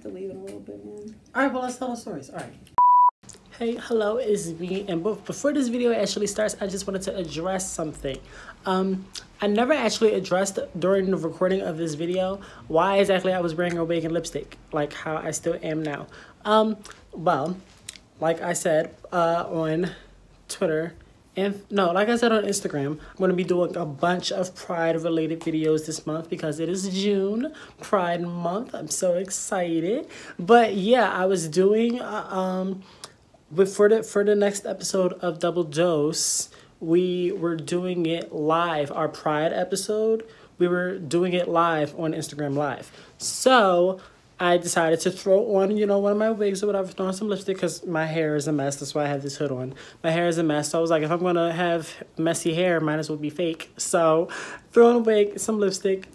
to leave in a little bit, man. All right, well, let's tell the stories. All right. Hey, hello, it's me. And before this video actually starts, I just wanted to address something. I never actually addressed during the recording of this video why exactly I was wearing a wig and lipstick, like how I still am now. Well, like I said on Twitter, like I said on Instagram, I'm going to be doing a bunch of Pride-related videos this month because it is June, Pride Month. I'm so excited. But yeah, I was doing, for the next episode of Double Dose, we were doing it live. Our Pride episode, we were doing it live on Instagram Live. So I decided to throw on, one of my wigs or whatever, throw on some lipstick because my hair is a mess. That's why I have this hood on. My hair is a mess. So I was like, if I'm going to have messy hair, might as well be fake. So throw on a wig, some lipstick,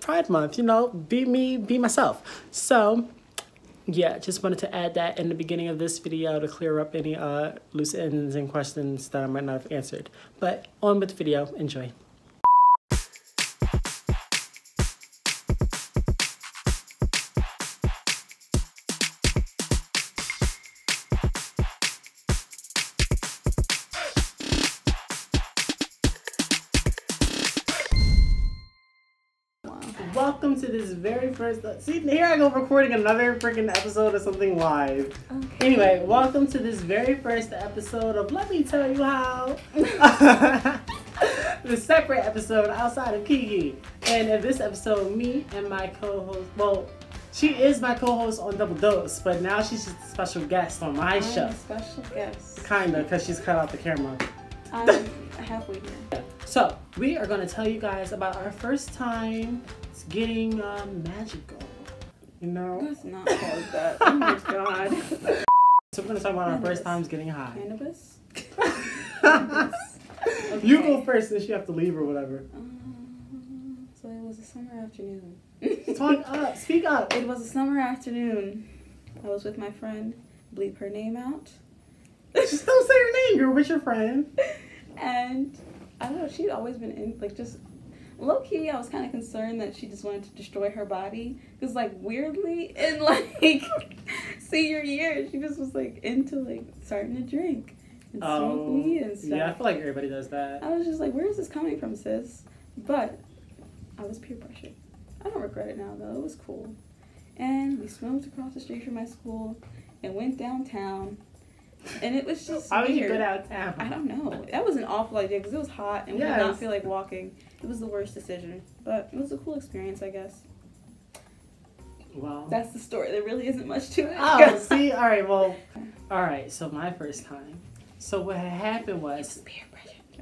Pride Month, be me, be myself. So yeah, just wanted to add that in the beginning of this video to clear up any loose ends and questions that I might not have answered. But on with the video. Enjoy. Welcome to this very first... See, here I go recording another freaking episode of something live. Okay. Anyway, welcome to this very first episode of Let Me Tell You How. The separate episode outside of Kiki. And in this episode, me and my co-host... Well, she is my co-host on Double Dose, but now she's just a special guest on my show. A special guest. Kinda, because she's cut out the camera. I'm halfway here. So, we are going to tell you guys about our first time getting magical, That's not called that. Oh my god. So we're going to talk about our first times getting high. Cannabis? Okay. You go first since you have to leave or whatever. So it was a summer afternoon. Talk up. Speak up. It was a summer afternoon. I was with my friend. Bleep her name out. Just don't say her name, girl. What's your friend? And I don't know, she'd always been in, just low-key, I was kind of concerned that she just wanted to destroy her body. Because, weirdly, in, senior year, she just was, into, starting to drink and smoke weed and stuff. Yeah, I feel like everybody does that. I was just like, where is this coming from, sis? But I was peer pressured. I don't regret it now, though. It was cool. And we smoked across the street from my school and went downtown. And it was just How weird. did you go downtown? I don't know. That was an awful idea because it was hot and we did not feel like walking. It was the worst decision. But it was a cool experience, I guess. Well, that's the story. There really isn't much to it. Oh, see? All right, well. All right, so my first time. So what happened was,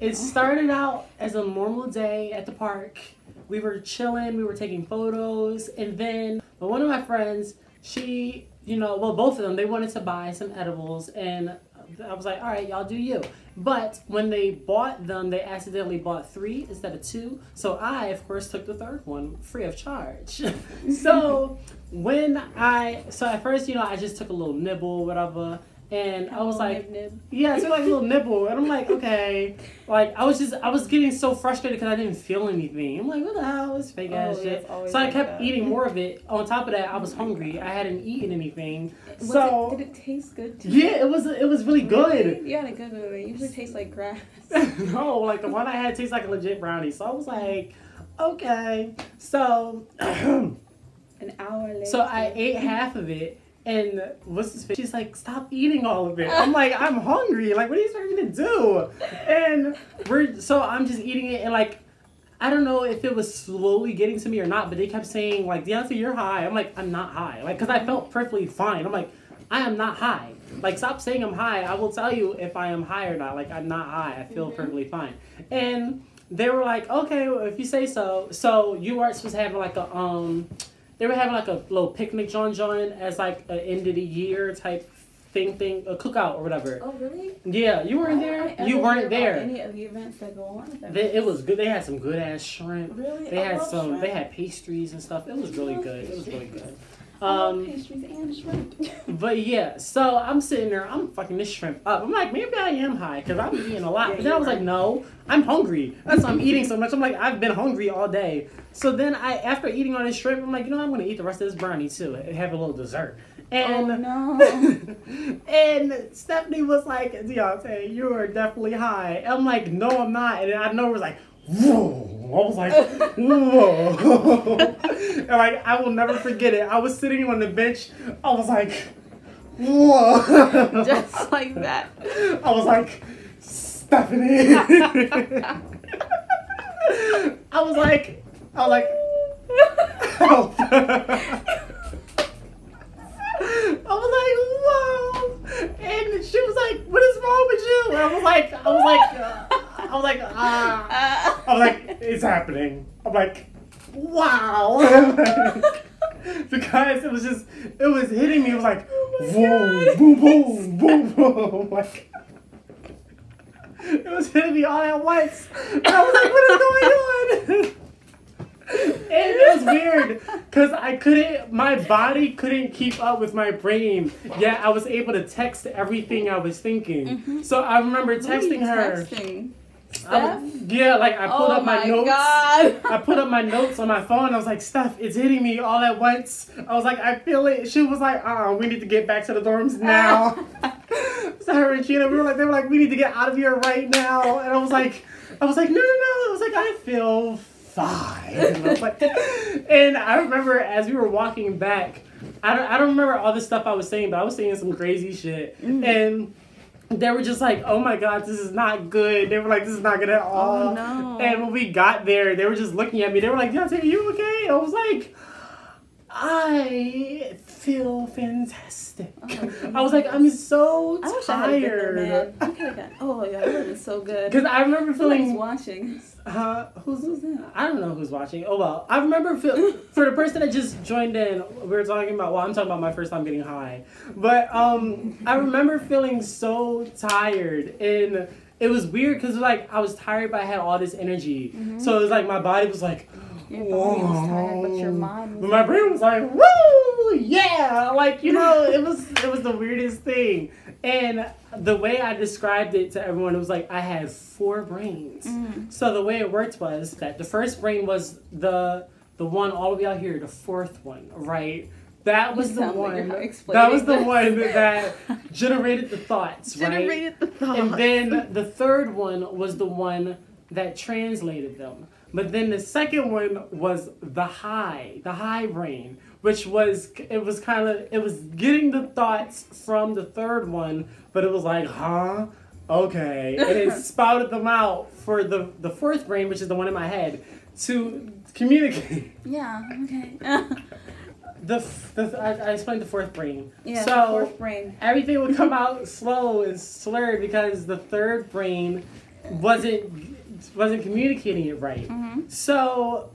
it started out as a normal day at the park. We were chilling. We were taking photos. And then one of my friends, she... both of them, they wanted to buy some edibles, and I was like, all right, y'all do you. But when they bought them, they accidentally bought 3 instead of 2. So I, of course, took the 3rd one free of charge. So at first, I just took a little nibble, whatever. And I was like, yeah, I took a little nibble. And I'm like, okay. I was getting so frustrated because I didn't feel anything. I'm like, what the hell? It's fake ass shit. So I kept eating more of it. On top of that, I was hungry. I hadn't eaten anything. Did it taste good to you? Yeah, it was really good. Really? You had a good one. It usually tastes like grass. No, the one I had tastes like a legit brownie. So I was like, okay. So an hour later. So I ate half of it. And what's his face? She's like, stop eating all of it. I'm like, I'm hungry. What are you expecting me to do? And so I'm just eating it. And I don't know if it was slowly getting to me or not, but they kept saying Deontay, you're high. I'm like, I'm not high. Because I felt perfectly fine. I'm like, I am not high. Stop saying I'm high. I will tell you if I am high or not. I'm not high. I feel perfectly fine. And they were like, okay, well, if you say so. So you weren't supposed to have they were having a little picnic joint as an end of the year type thing, a cookout or whatever. Oh, really? Yeah, you weren't there? You weren't there. Any of the events that go on? It was good. They had some good ass shrimp. Really? They had pastries and stuff. It was really good. It was really good. Pastries and shrimp. But yeah, so I'm sitting there, I'm fucking this shrimp up. I'm like, maybe I am high because I'm eating a lot. But then I was like, no, I'm hungry. That's why I'm eating so much. I'm like, I've been hungry all day. So then after eating all this shrimp, I'm like, you know, I'm gonna eat the rest of this brownie too and have a little dessert. And no. and Stephanie was like, Deontay, you are definitely high. I'm like, no, I'm not. And I know it was like, whoa. I was like, whoa. And like, I will never forget it. I was sitting on the bench. I was like, whoa. Just like that. I was like, Stephanie. I was like, help. I was like, whoa. And she was like, what is wrong with you? And I was like, it's happening. I'm like, wow. Because it was hitting me. It was like, whoa, boom, boom, boom, boom. Like, it was hitting me all at once. And I was like, what is going on? And it was weird because my body couldn't keep up with my brain. Yet I was able to text everything I was thinking. Mm-hmm. So I remember texting her. Like I pulled up my notes. God. I put up my notes on my phone. I was like, Steph, it's hitting me all at once. I was like, I feel it. She was like, we need to get back to the dorms now. So her and Gina, they were like, we need to get out of here right now. And I was like, no. I was like, I feel fine. And I remember as we were walking back, I don't remember all the stuff I was saying, but I was saying some crazy shit. And they were just like, oh my God, this is not good. They were like, this is not good at all. Oh, no. And when we got there, they were just looking at me. They were like, Deontay, are you okay? I was like, I feel fantastic. Oh, I was like, I'm so tired. I wish I had been there, man. I could have got, that would have been so good. Because I remember feeling... Who's watching? Who's that? I don't know who's watching. Oh, well. I remember for the person that just joined in, we were talking about, I'm talking about my first time getting high. But I remember feeling so tired. And it was weird because like I was tired, but I had all this energy. Mm-hmm. So it was like my body was like... Your body was tired, but your mind was... But my brain was like, woo, yeah! Like, you know, it was the weirdest thing. And the way I described it to everyone, it was like I had 4 brains. Mm. So the way it worked was that the first brain was the one all the way out here, the 4th one, right? That was the one. That was the one that generated the thoughts, right? Generated the thoughts. And then the 3rd one was the one that translated them. But then the second one was the high brain, which was, it was getting the thoughts from the 3rd one, but it was like, huh? Okay. And it spouted them out for the 4th brain, which is the one in my head, to communicate. Yeah, okay. I explained the 4th brain. Yeah, so the 4th brain. Everything would come out slow and slurred because the 3rd brain wasn't communicating it right. Mm-hmm. So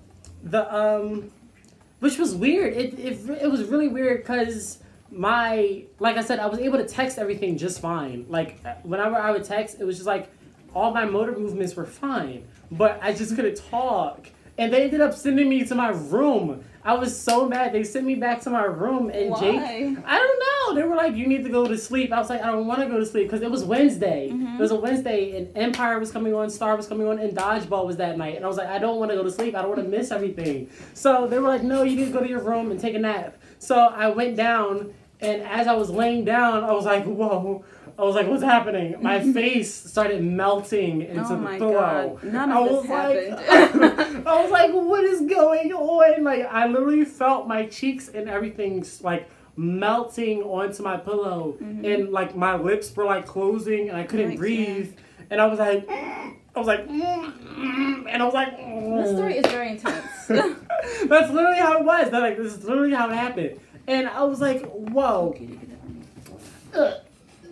which was weird. It was really weird because like I said, I was able to text everything just fine. Like whenever I would text, it was just like all my motor movements were fine, but I just couldn't talk. And they ended up sending me to my room. I was so mad. They sent me back to my room, and why? Jake, I don't know. They were like, you need to go to sleep. I was like, I don't want to go to sleep because it was Wednesday. Mm-hmm. It was a Wednesday, and Empire was coming on, Star was coming on, and Dodgeball was that night. And I was like, I don't want to go to sleep. I don't want to miss everything. So they were like, no, you need to go to your room and take a nap. So I went down, and as I was laying down, I was like, whoa. I was like, what's happening? My face started melting into the pillow. God. None of this happened. I was like, what is going on? Like, I literally felt my cheeks and everything like melting onto my pillow. Mm-hmm. And like my lips were like closing and I couldn't breathe. And I was like, and I was like, The story is very intense. That's literally how it was. This is literally how it happened. And I was like, whoa.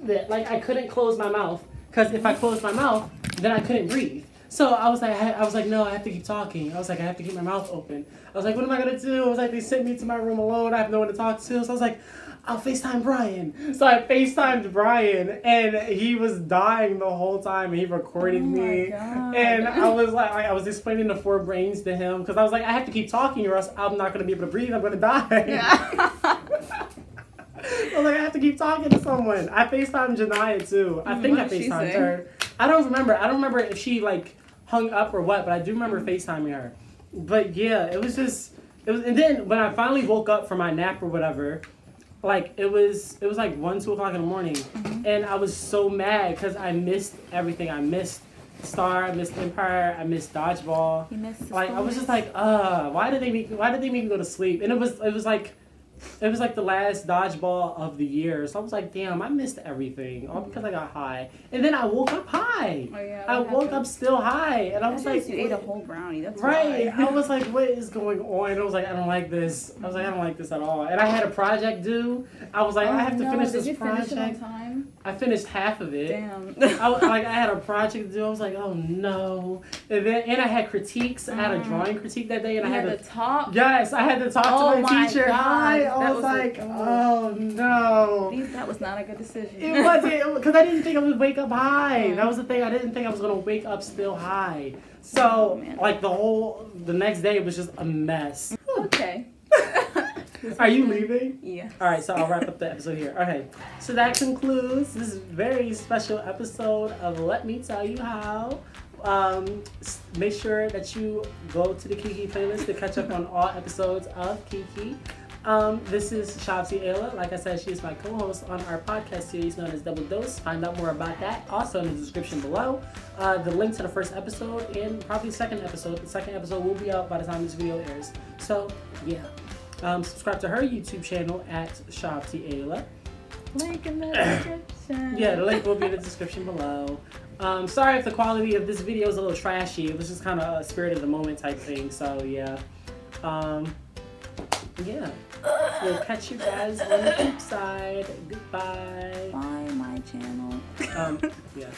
Like I couldn't close my mouth because if I closed my mouth, then I couldn't breathe. So I was like, no, I have to keep talking. I was like, I have to keep my mouth open. I was like, what am I gonna do? I was like, they sent me to my room alone. I have no one to talk to. So I was like, I'll FaceTime Brian. So I FaceTimed Brian, and he was dying the whole time. And he recorded me, God. And I was explaining the 4 brains to him because I was like, I have to keep talking or else I'm not gonna be able to breathe. I'm gonna die. Yeah. was like, I have to keep talking to someone. I FaceTimed Janiyah too. I think I FaceTimed her. I don't remember if she like hung up or what, but I do remember FaceTiming her. But yeah, it was, and then when I finally woke up from my nap or whatever, like it was like 1, 2 o'clock in the morning, and I was so mad because I missed everything. I missed Star, I missed Empire, I missed Dodgeball. You missed like I was just like, why did they make me go to sleep? And it was like the last Dodgeball of the year. So I was like, damn, I missed everything. All because I got high. And then I woke up high. Oh, yeah, I woke up still high. And I was like, you ate a whole brownie. That's right. why. I was like, what is going on? And I was like, I don't like this. I was like, I don't like this at all. And I had a project due. I was like, I have to finish this project. Did you finish it on time? I finished half of it. Damn. I had a project to do. I was like, oh no. And I had critiques. I had a drawing critique that day, and I had to talk. Yes, I had to talk to my teacher. God. I was like, oh no. That was not a good decision. It wasn't, because I didn't think I would wake up high. That was the thing. I didn't think I was gonna wake up still high. So like the next day was just a mess. Okay. Are you leaving? Yeah. All right, so I'll wrap up the episode here. Okay, so that concludes this very special episode of Let Me Tell You How. Make sure that you go to the Kiki playlist to catch up on all episodes of Kiki. This is Shahv. Like I said, she is my co-host on our podcast series known as Double Dose. Find out more about that also in the description below. The link to the first episode and probably second episode. The second episode will be out by the time this video airs. So, yeah. Subscribe to her YouTube channel at Shahv. Link in the description. Yeah, the link will be in the description below. Sorry if the quality of this video is a little trashy. It was just kind of a spirit of the moment type thing. So yeah. Yeah. We'll catch you guys on the flip side. Goodbye. Bye, my channel. Yeah.